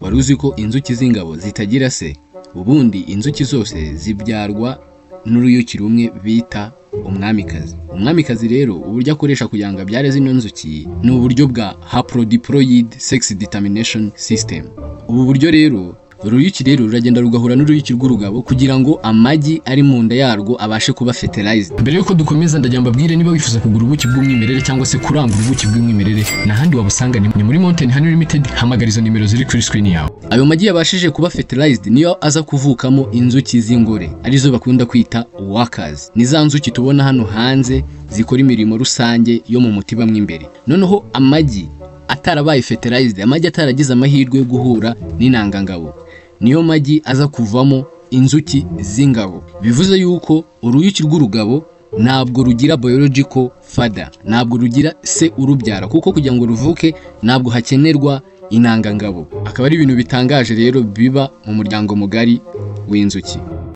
wari uzi ko inzuki z'ingabo zitagira se? Ubundi inzuki zose zibyarwa n'uruyuki rumwe bita umwamikazi. Umwamikazi rero uburyo akoresha kugira ngo abyare zino nzuki ni uburyo bwa haplodiploid sex determination system. Ubu buryo rero uruyuki rero ruragenda rugahura n'uruyuki rw'urugabo kugira ngo amagi ari mu nda yarwo abashe kuba fertilized. Mbere yuko dukomeza ndagira mbabwire niba wifuza kugura ubuki bw'umwimerere cyangwa se kurangura ubuki bw'umwimerere n'ahandi wabusanga ni muri Mountain Honey Limited. Hamagara izo nimero ziri kuri screen yawe. Ayo magi yabashije kuba fertilized niyo aza kuvukamo inzuki z'ingore arizo bakunda kwita workers. Ni za nzuki tubona hano hanze zikora imirimo rusange yo mu mutiba mw'imbere. Noneho amagi atarabaye fertilized, amagi ataragize amahirwe yo guhura n'inangangabo, niyo magi aza kuvamo inzuki z'ingabo. Bivuze yuko uruyuki rw'urugabo ntabwo rugira biological father, ntabwo rugira se urubyara, kuko kugira ngo ruvuke ntabwo hakenerwa inangangabo. Akaba ari ibintu bitangaje rero biba mu muryango mugari w'inzuki.